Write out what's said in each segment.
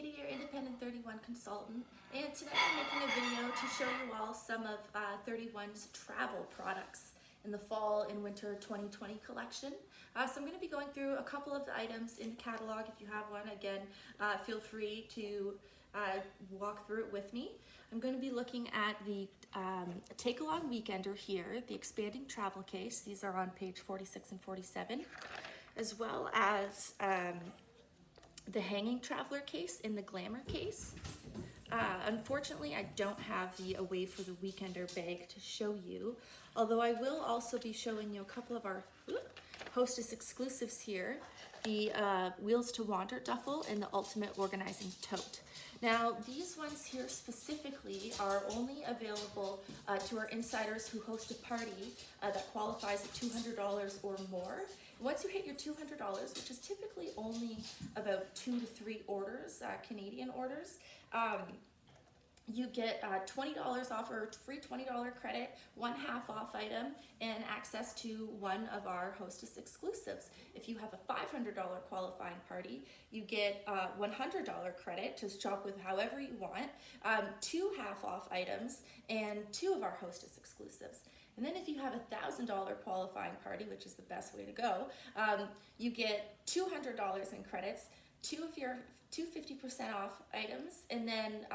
Katie, your Independent 31 consultant, and today I'm making a video to show you all some of 31's travel products in the fall and winter 2020 collection. So I'm going to be going through a couple of the items in the catalog. If you have one, again, feel free to walk through it with me. I'm going to be looking at the Takealong Weekender here, the expanding travel case. These are on page 46 and 47, as well as the hanging traveler case in the Glamour case. Unfortunately, I don't have the Away for the Weekender bag to show you, although I will also be showing you a couple of our Hostess exclusives here, the Wheels to Wander Duffel and the Ultimate Organizing Tote. Now, these ones here specifically are only available to our insiders who host a party that qualifies at $200 or more. Once you hit your $200, which is typically only about 2 to 3 orders, Canadian orders, you get $20 off or free $20 credit, 1/2 off item, and access to one of our Hostess exclusives. If you have a $500 qualifying party, you get $100 credit to shop with however you want, 2 half-off items, and 2 of our Hostess exclusives. And then if you have a $1,000 qualifying party, which is the best way to go, you get $200 in credits, 2 of your 50% off items, and then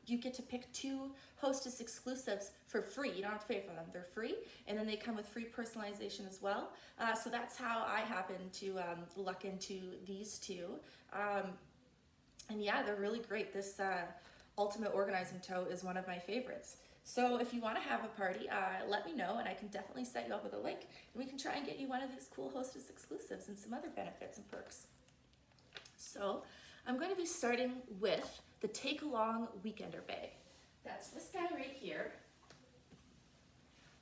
you get to pick 2 Hostess exclusives for free. You don't have to pay for them, they're free, and then they come with free personalization as well. So that's how I happen to luck into these 2. And yeah, they're really great. This Ultimate Organizing Tote is one of my favorites. So if you want to have a party, let me know, and I can definitely set you up with a link, and we can try and get you one of these cool Hostess exclusives and some other benefits and perks. So I'm going to be starting with the Takealong Weekender bag. That's this guy right here.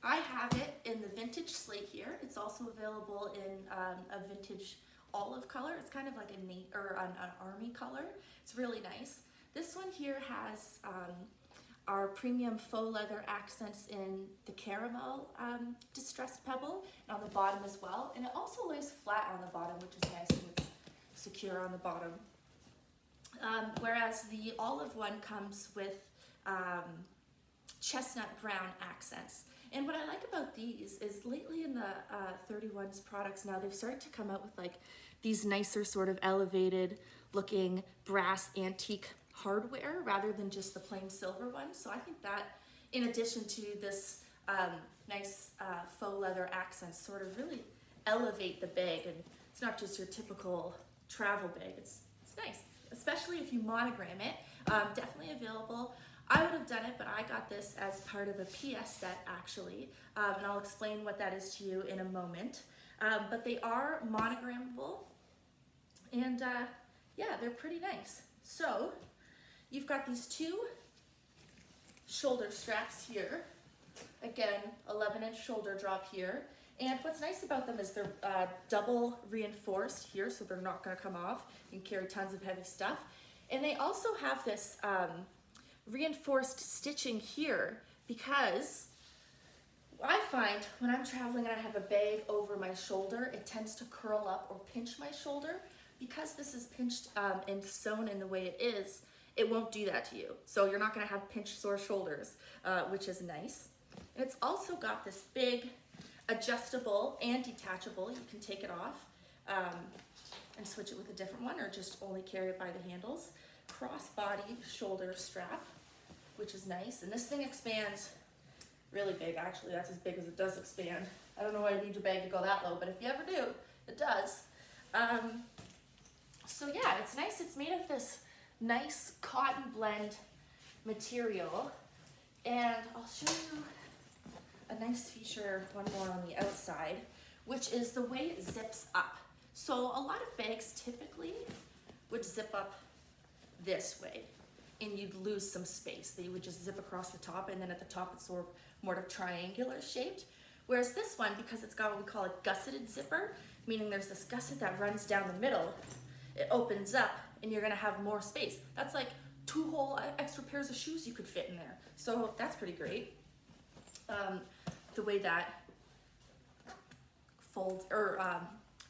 I have it in the vintage slate here. It's also available in a vintage olive color. It's kind of like an army color. It's really nice. This one here has our premium faux leather accents in the caramel distressed pebble, and on the bottom as well. And it also lays flat on the bottom, which is nice, and it's secure on the bottom. Whereas the olive one comes with chestnut brown accents. And what I like about these is lately in the 31's products now, they've started to come out with like these nicer sort of elevated looking brass antique hardware rather than just the plain silver one. So I think that, in addition to this nice faux leather accents, sort of really elevate the bag, and it's not just your typical travel bag. It's nice, especially if you monogram it. Definitely available. I would have done it, but I got this as part of a PS set actually, and I'll explain what that is to you in a moment. But they are monogrammable, and yeah, they're pretty nice. So you've got these 2 shoulder straps here. Again, 11-inch shoulder drop here. And what's nice about them is they're double reinforced here, so they're not going to come off. You can carry tons of heavy stuff. And they also have this reinforced stitching here, because I find when I'm traveling and I have a bag over my shoulder, it tends to curl up or pinch my shoulder. Because this is pinched and sewn in the way it is, it won't do that to you. So you're not going to have pinch sore shoulders, which is nice. And it's also got this big adjustable and detachable. You can take it off and switch it with a different one, or just only carry it by the handles. Crossbody shoulder strap, which is nice. And this thing expands really big, actually. That's as big as it does expand. I don't know why you need your bag to go that low, but if you ever do, it does. So yeah, it's nice. It's made of this nice cotton blend material, and I'll show you a nice feature, one more on the outside, which is the way it zips up. So a lot of bags typically would zip up this way, and you'd lose some space. They would just zip across the top, and then at the top it's sort of more triangular shaped. Whereas this one, because it's got what we call a gusseted zipper, meaning there's this gusset that runs down the middle, it opens up and you're gonna have more space. That's like 2 whole extra pairs of shoes you could fit in there. So that's pretty great. The way that folds or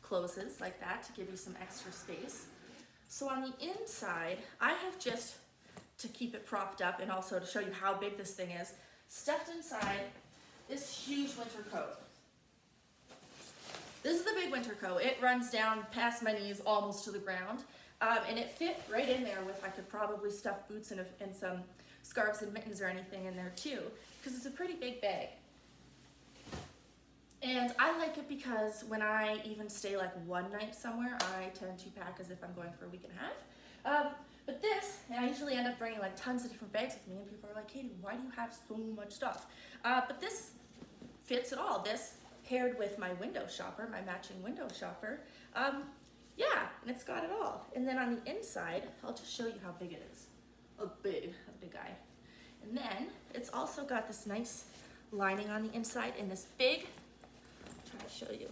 closes like that to give you some extra space. So on the inside, I have just, to keep it propped up and also to show you how big this thing is, stuffed inside this huge winter coat. This is the big winter coat. It runs down past my knees almost to the ground. And it fit right in there with, I could probably stuff boots and some scarves and mittens or anything in there too, because it's a pretty big bag. And I like it because when I even stay like one night somewhere, I tend to pack as if I'm going for a week and a half. But this, and I usually end up bringing like tons of different bags with me, and people are like, Katie, why do you have so much stuff? But this fits it all. This paired with my window shopper, my matching window shopper. Yeah, and it's got it all. And then on the inside, I'll just show you how big it is. A big guy. And then it's also got this nice lining on the inside and this big, I'll try to show you,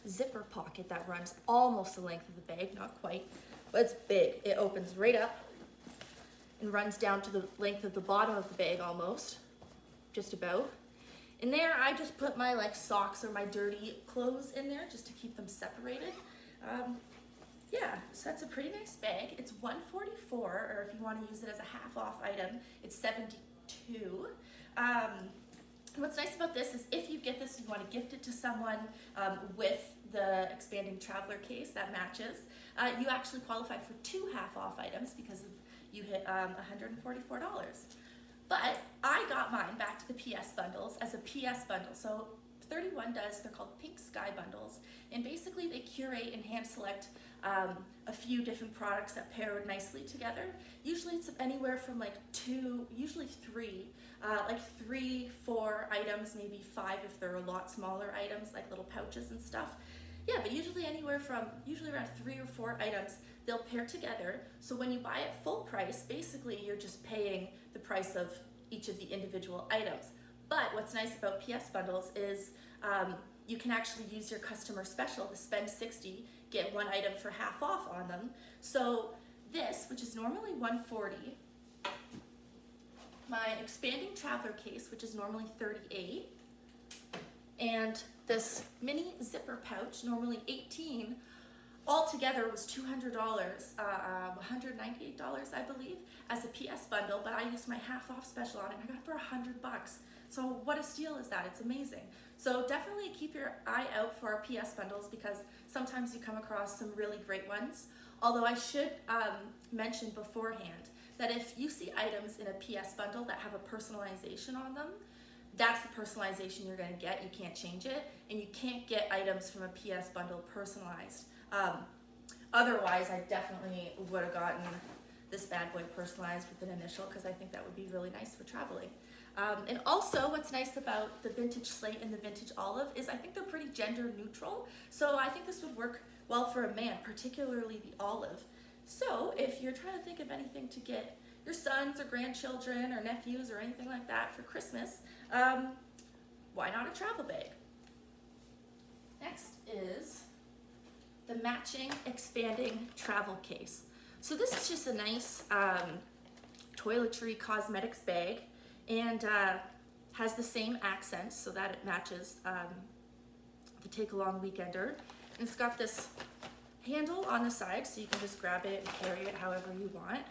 zipper pocket that runs almost the length of the bag, not quite, but it's big. It opens right up and runs down to the length of the bottom of the bag almost, just about. In there, I just put my like socks or my dirty clothes in there just to keep them separated. Yeah, so that's a pretty nice bag. It's $144, or if you want to use it as a half off item, it's $72. What's nice about this is if you get this, you want to gift it to someone with the expanding traveler case that matches, you actually qualify for 2 half off items because you hit $144. But I got mine back to the PS bundles as a PS bundle. So 31 does, they're called Pink Sky bundles, and basically they curate and hand select a few different products that pair nicely together. Usually it's anywhere from like 2, usually 3, like 3, 4 items, maybe 5 if they're a lot smaller items like little pouches and stuff. Yeah, but usually anywhere from, usually around 3 or 4 items, they'll pair together. So when you buy it full price, basically you're just paying the price of each of the individual items. But what's nice about PS bundles is you can actually use your customer special to spend $60, get 1 item for half off on them. So this, which is normally $140, my expanding traveler case, which is normally $38, and this mini zipper pouch, normally $18, altogether was $200, $198 I believe, as a PS bundle, but I used my half off special on it and I got it for $100. So what a steal is that? It's amazing. So definitely keep your eye out for our PS bundles because sometimes you come across some really great ones. Although I should mention beforehand that if you see items in a PS bundle that have a personalization on them, that's the personalization you're going to get. You can't change it, and you can't get items from a PS bundle personalized. Otherwise, I definitely would have gotten this bad boy personalized with an initial because I think that would be really nice for traveling. And also what's nice about the vintage slate and the vintage olive is I think they're pretty gender neutral. So I think this would work well for a man, particularly the olive. So if you're trying to think of anything to get your sons or grandchildren or nephews or anything like that for Christmas, why not a travel bag? Next is the matching expanding travel case. So this is just a nice toiletry cosmetics bag and has the same accents so that it matches the Takealong Weekender. And it's got this handle on the side so you can just grab it and carry it however you want.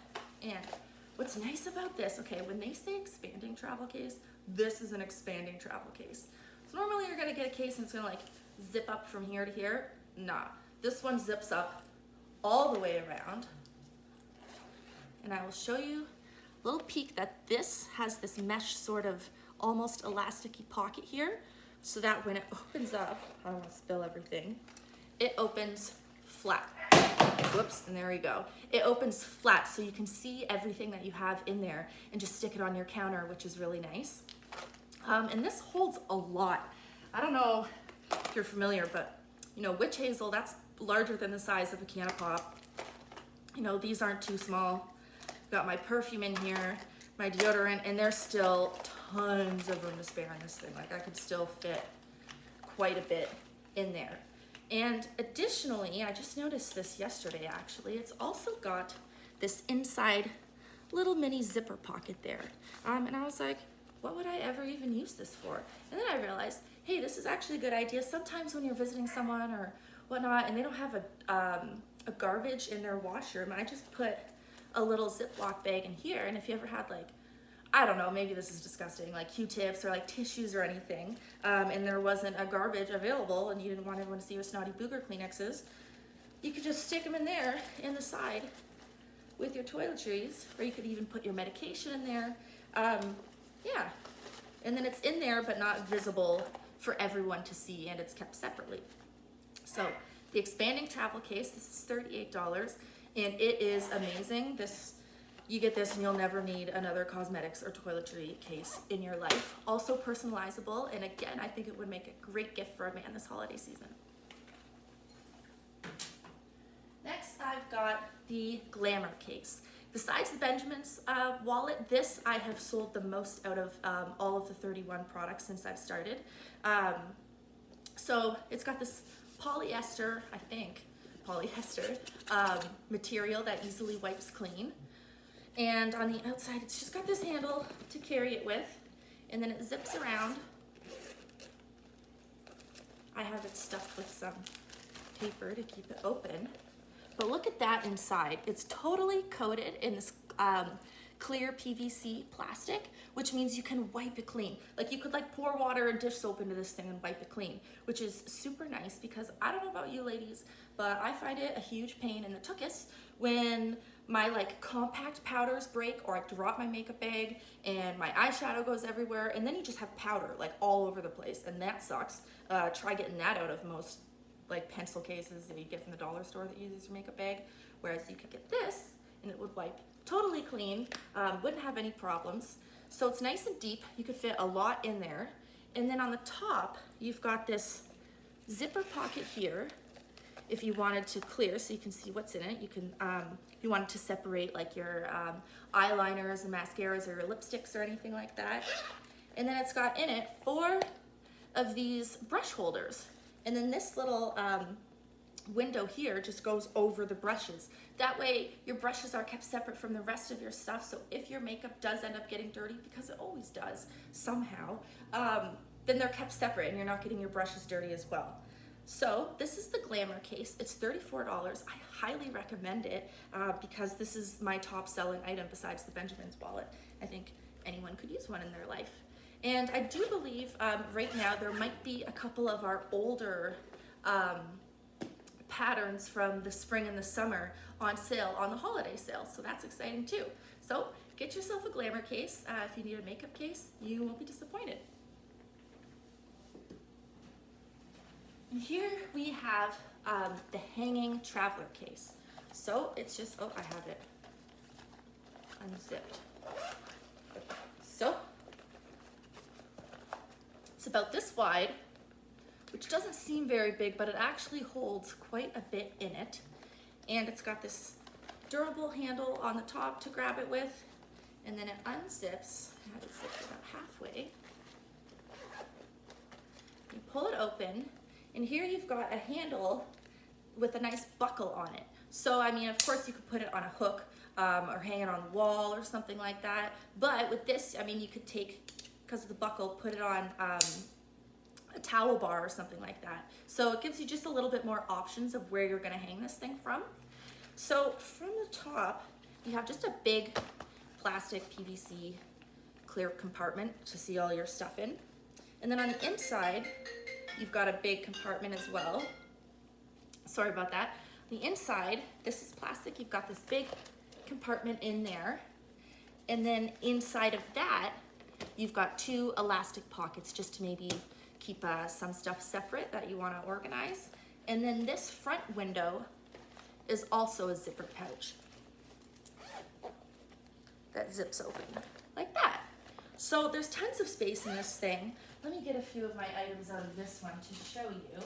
And what's nice about this, okay, when they say expanding travel case, this is an expanding travel case. So normally you're gonna get a case and it's gonna like zip up from here to here. Nah, this one zips up all the way around. And I will show you a little peek that this has this mesh sort of almost elasticy pocket here so that when it opens up, I don't want to spill everything, it opens flat. Whoops, and there we go. It opens flat so you can see everything that you have in there and just stick it on your counter, which is really nice. And this holds a lot. I don't know if you're familiar, but you know, witch hazel, that's larger than the size of a can of pop. You know, these aren't too small. Got my perfume in here, my deodorant, and there's still tons of room to spare in this thing. Like I could still fit quite a bit in there. And additionally, I just noticed this yesterday actually, it's also got this inside little mini zipper pocket there. And I was like, what would I ever even use this for? And then I realized, hey, this is actually a good idea. Sometimes when you're visiting someone or whatnot, and they don't have a garbage in their washroom, I just put a little Ziploc bag in here. And if you ever had like, I don't know, maybe this is disgusting, like Q-tips or like tissues or anything, and there wasn't a garbage available and you didn't want everyone to see your snotty booger Kleenexes, you could just stick them in there in the side with your toiletries, or you could even put your medication in there. Yeah, and then it's in there but not visible for everyone to see, and it's kept separately. So the expanding travel case, this is $38, and it is amazing. You get this and you'll never need another cosmetics or toiletry case in your life. Also personalizable, and again, I think it would make a great gift for a man this holiday season. Next, I've got the Glamour Case. Besides the Benjamin's wallet, this I have sold the most out of all of the 31 products since I've started. So it's got this polyester, I think, polyester material that easily wipes clean. And on the outside, it's just got this handle to carry it with, and then it zips around. I have it stuffed with some paper to keep it open. But look at that inside. It's totally coated in this clear PVC plastic, which means you can wipe it clean. Like you could like pour water and dish soap into this thing and wipe it clean, which is super nice because I don't know about you ladies, but I find it a huge pain in the tuchus when my like compact powders break, or I drop my makeup bag and my eyeshadow goes everywhere, and then you just have powder like all over the place, and that sucks. Try getting that out of most like pencil cases that you get from the dollar store that uses your makeup bag, whereas you could get this and it would wipe totally clean, wouldn't have any problems. So it's nice and deep, you could fit a lot in there. And then on the top, you've got this zipper pocket here if you wanted to clear so you can see what's in it. You can, if you wanted to separate like your eyeliners and mascaras or your lipsticks or anything like that. And then it's got in it 4 of these brush holders. And then this little window here just goes over the brushes. That way your brushes are kept separate from the rest of your stuff, so if your makeup does end up getting dirty, because it always does somehow, then they're kept separate and you're not getting your brushes dirty as well. So this is the Glamour Case. It's $34. I highly recommend it because this is my top selling item besides the Benjamin's wallet. I think anyone could use one in their life. And I do believe right now there might be a couple of our older patterns from the spring and the summer on sale on the holiday sale. So that's exciting too. So get yourself a Glamour Case. If you need a makeup case, you won't be disappointed. And here we have the hanging traveler case. So it's just, oh, I have it unzipped. So it's about this wide, which doesn't seem very big, but it actually holds quite a bit in it. And it's got this durable handle on the top to grab it with, and then it unzips. I have it zipped about halfway. You pull it open, and here you've got a handle with a nice buckle on it. So, I mean, of course you could put it on a hook or hang it on the wall or something like that. But with this, I mean, you could take, because of the buckle, put it on a towel bar or something like that. So it gives you just a little bit more options of where you're gonna hang this thing from. So from the top, you have just a big plastic PVC clear compartment to see all your stuff in. And then on the inside, you've got a big compartment as well. Sorry about that. The inside, this is plastic. You've got this big compartment in there. And then inside of that, you've got 2 elastic pockets just to maybe keep some stuff separate that you want to organize. And then this front window is also a zipper pouch that zips open like that. So there's tons of space in this thing. Let me get a few of my items out of this one to show you.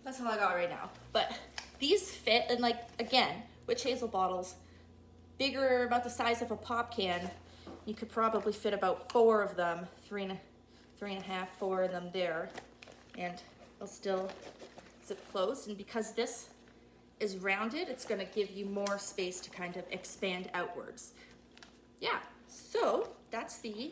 That's all I got right now. But these fit, and like, again, witch hazel bottles, bigger, about the size of a pop can. You could probably fit about 4 of them, three and a half, 4 of them there, and they'll still zip closed. And because this is rounded, it's gonna give you more space to kind of expand outwards. Yeah, so that's the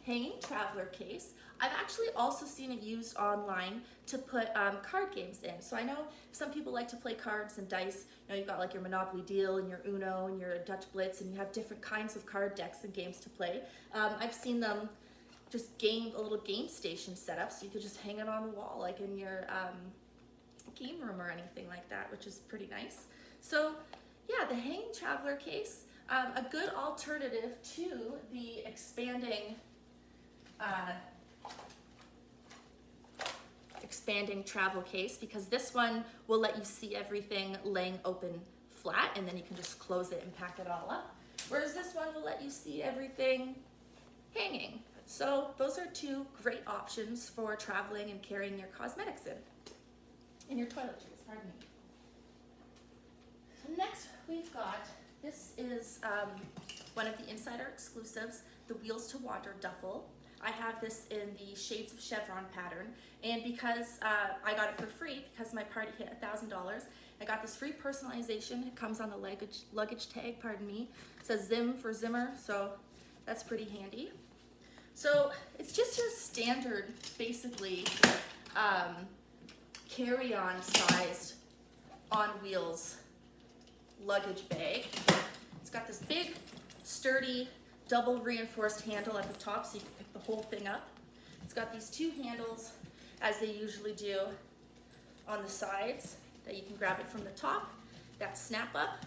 hanging traveler case. I've actually also seen it used online to put card games in. So I know some people like to play cards and dice. You know, you've got like your Monopoly Deal and your Uno and your Dutch Blitz, and you have different kinds of card decks and games to play. I've seen them just a little game station set up, so you could just hang it on the wall like in your game room or anything like that, which is pretty nice. So yeah, the hanging traveler case, a good alternative to the expanding travel case, because this one will let you see everything laying open flat, and then you can just close it and pack it all up. Whereas this one will let you see everything hanging. So those are two great options for traveling and carrying your cosmetics in your toiletries, pardon me. So next we've got, this is one of the Insider exclusives, the Wheels to Wander Duffel. I have this in the Shades of Chevron pattern, and because I got it for free, because my party hit $1,000, I got this free personalization. It comes on the luggage tag, pardon me. It says Zim for Zimmer, so that's pretty handy. So it's just your standard, basically, carry-on sized on wheels luggage bag. It's got this big, sturdy, double reinforced handle at the top, so you can pick the whole thing up. It's got these two handles, as they usually do, on the sides that you can grab it from the top. That snap up.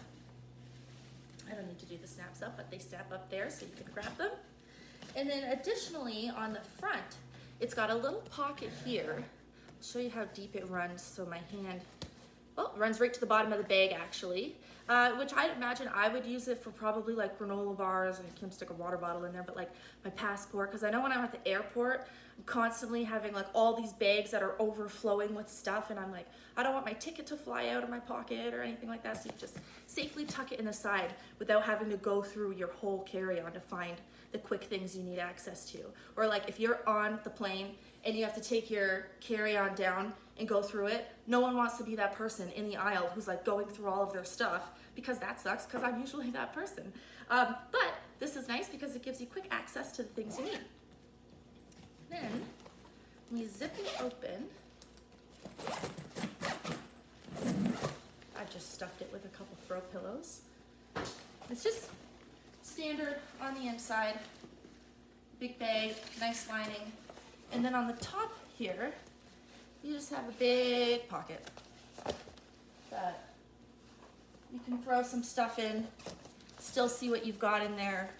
I don't need to do the snaps up, but they snap up there so you can grab them. And then additionally on the front, it's got a little pocket here. I'll show you how deep it runs. So my hand, oh, it runs right to the bottom of the bag actually, which I'd imagine I would use it for probably like granola bars, and you can stick a water bottle in there, but like my passport, because I know when I'm at the airport, I'm constantly having like all these bags that are overflowing with stuff, and I'm like, I don't want my ticket to fly out of my pocket or anything like that, so you just safely tuck it in the side without having to go through your whole carry-on to find the quick things you need access to. Or like if you're on the plane and you have to take your carry-on down and go through it, no one wants to be that person in the aisle who's like going through all of their stuff, because that sucks, because I'm usually that person. But this is nice because it gives you quick access to the things you need. Then when you zip it open, I've just stuffed it with a couple throw pillows. It's just standard on the inside, big bag, nice lining. And then on the top here, you just have a big pocket that you can throw some stuff in, still see what you've got in there.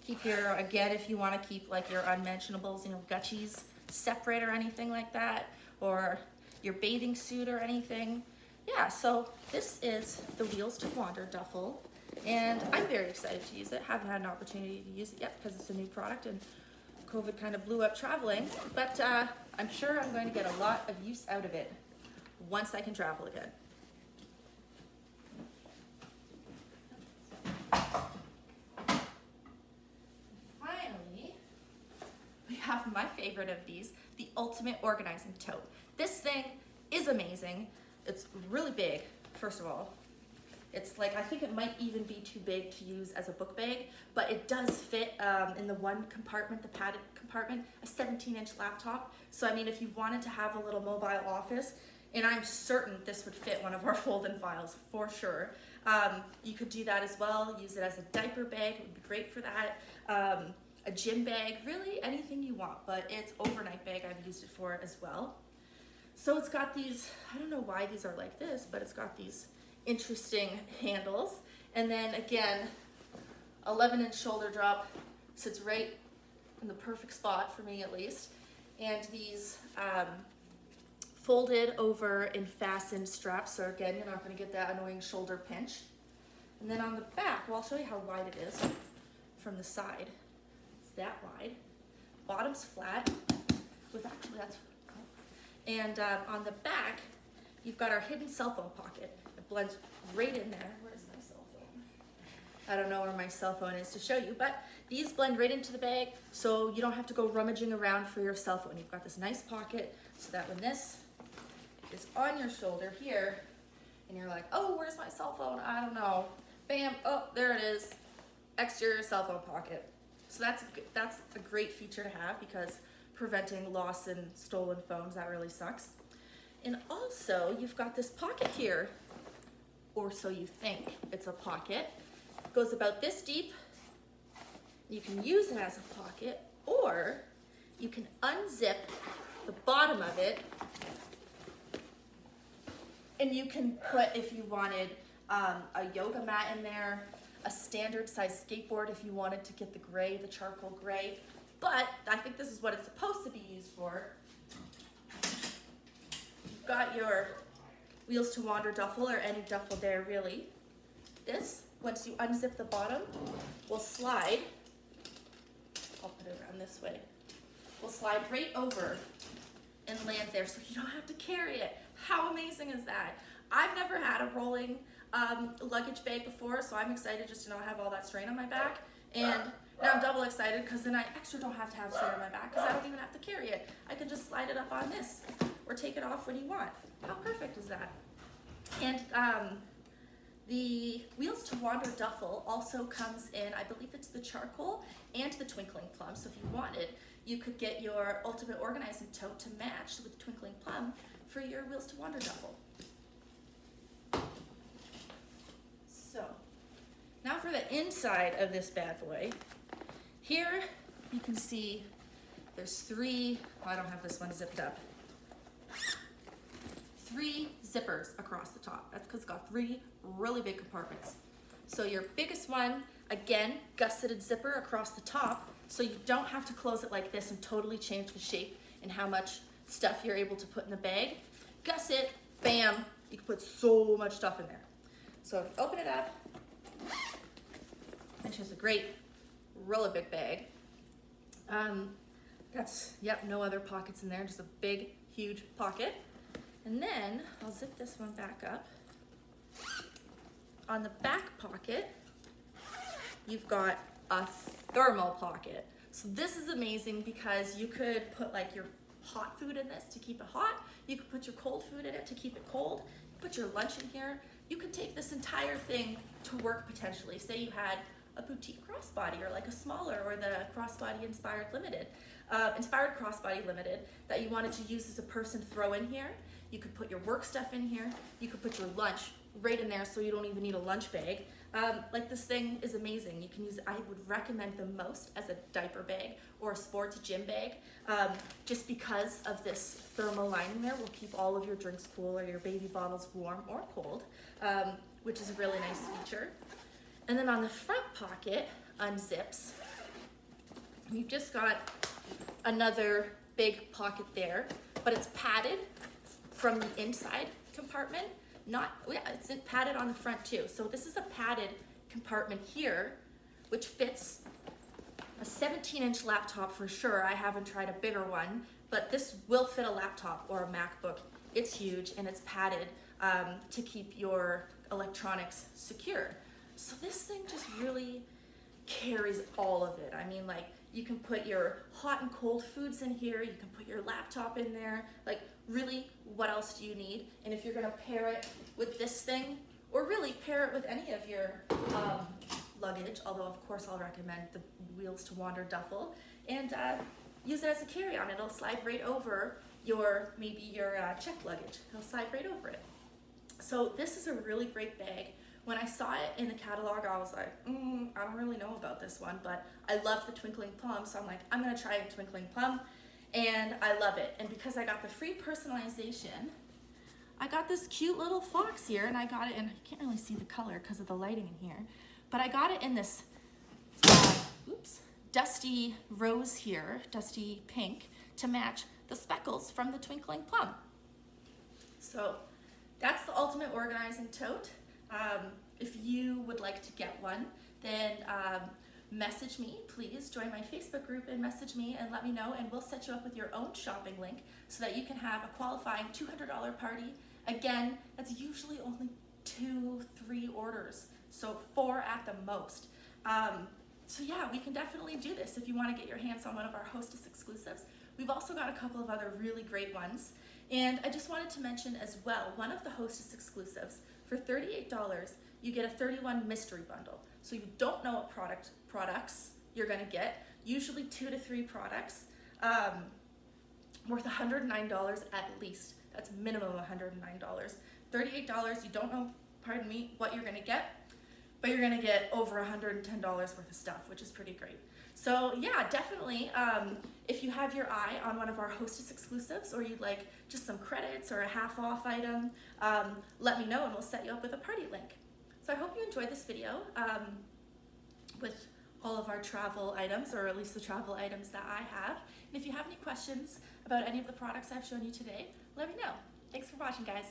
Keep your, again, if you want to keep like your unmentionables, you know, Gucci's separate or anything like that, or your bathing suit or anything. Yeah, so this is the Wheels to Wander Duffel, and I'm very excited to use it. Haven't had an opportunity to use it yet because it's a new product and COVID kind of blew up traveling, but I'm sure I'm going to get a lot of use out of it once I can travel again. Finally, we have my favorite of these, the Ultimate Organizing Tote. This thing is amazing. It's really big, first of all. It's like, I think it might even be too big to use as a book bag, but it does fit in the one compartment, the padded compartment, a 17-inch laptop. So I mean, if you wanted to have a little mobile office, and I'm certain this would fit one of our fold-in files for sure. You could do that as well, use it as a diaper bag, it would be great for that. A gym bag, really anything you want, but it's overnight bag I've used it for as well. So it's got these, I don't know why these are like this, but it's got these interesting handles. And then again, 11-inch shoulder drop, sits right in the perfect spot for me at least. And these folded over and fastened straps. So again, you're not gonna get that annoying shoulder pinch. And then on the back, well, I'll show you how wide it is from the side. It's that wide. Bottom's flat with actually that's, and on the back, you've got our hidden cell phone pocket. It blends right in there. Where's my cell phone? I don't know where my cell phone is to show you, but these blend right into the bag, so you don't have to go rummaging around for your cell phone. You've got this nice pocket, so that when this is on your shoulder here, and you're like, oh, where's my cell phone? I don't know. Bam, oh, there it is. Exterior cell phone pocket. So that's a great feature to have because preventing loss and stolen phones, that really sucks. And also you've got this pocket here, or so you think. It's a pocket. It goes about this deep. You can use it as a pocket, or you can unzip the bottom of it, and you can put, if you wanted, a yoga mat in there, a standard size skateboard if you wanted to get the gray, the charcoal gray. But I think this is what it's supposed to be used for. You've got your Wheels to Wander duffel, or any duffel there really. This, once you unzip the bottom, will slide. I'll put it around this way. Will slide right over and land there, so you don't have to carry it. How amazing is that? I've never had a rolling luggage bag before, so I'm excited just to not have all that strain on my back. And now I'm double excited because then I extra don't have to have strain on my back because I don't even have to carry it. I can just slide it up on this or take it off when you want. How perfect is that? And the Wheels to Wander duffel also comes in, I believe it's the charcoal and the twinkling plum. So if you wanted, you could get your ultimate organizing tote to match with twinkling plum for your Wheels to Wander duffel. So now for the inside of this bad boy. Here you can see there's three, I don't have this one zipped up, 3 zippers across the top. That's because it's got 3 really big compartments. So your biggest one, again, gusseted zipper across the top, so you don't have to close it like this and totally change the shape and how much stuff you're able to put in the bag. Gusset, bam, you can put so much stuff in there. So if you open it up, and she has a great, really big bag. That's, yep, no other pockets in there, just a big, huge pocket. And then I'll zip this one back up. On the back pocket, you've got a thermal pocket. So this is amazing because you could put like your hot food in this to keep it hot. You could put your cold food in it to keep it cold. Put your lunch in here. You could take this entire thing to work potentially. Say you had a boutique crossbody or like a smaller, or the crossbody inspired crossbody limited that you wanted to use as a person, throw in here. You could put your work stuff in here. You could put your lunch right in there, so you don't even need a lunch bag. Like, this thing is amazing. You can use it, I would recommend the most as a diaper bag or a sports gym bag, just because of this thermal lining there will keep all of your drinks cool or your baby bottles warm or cold, which is a really nice feature. And then on the front pocket, unzips, you've just got another big pocket there, but it's padded from the inside compartment. It's padded on the front too. So this is a padded compartment here, which fits a 17-inch laptop for sure. I haven't tried a bigger one, but this will fit a laptop or a MacBook. It's huge and it's padded to keep your electronics secure. So this thing just really carries all of it. I mean, like, you can put your hot and cold foods in here, you can put your laptop in there, like, really, what else do you need? And if you're gonna pair it with this thing, or really pair it with any of your luggage, although of course I'll recommend the Wheels to Wander duffel, and use it as a carry-on. It'll slide right over maybe your check luggage. It'll slide right over it. So this is a really great bag. When I saw it in the catalog, I was like, I don't really know about this one, but I love the twinkling plum, so I'm like, I'm gonna try the twinkling plum, and I love it. And because I got the free personalization, I got this cute little fox here, and I got it in, I can't really see the color because of the lighting in here, but I got it in this dusty rose here, dusty pink, to match the speckles from the twinkling plum. So that's the ultimate organizing tote. If you would like to get one, then message me, please join my Facebook group and message me and let me know, and we'll set you up with your own shopping link so that you can have a qualifying $200 party. Again, that's usually only 2-3 orders, so 4 at the most. So yeah, we can definitely do this if you want to get your hands on one of our Hostess exclusives. We've also got a couple of other really great ones. And I just wanted to mention as well, one of the Hostess exclusives, for $38, you get a 31 mystery bundle. So you don't know what products you're gonna get, usually 2 to 3 products, worth $109 at least. That's minimum $109. $38, you don't know, pardon me, what you're gonna get, but you're gonna get over $110 worth of stuff, which is pretty great. So yeah, definitely, if you have your eye on one of our Hostess exclusives, or you'd like just some credits or a half off item, let me know and we'll set you up with a party link. So I hope you enjoyed this video with all of our travel items, or at least the travel items that I have. And if you have any questions about any of the products I've shown you today, let me know. Thanks for watching, guys.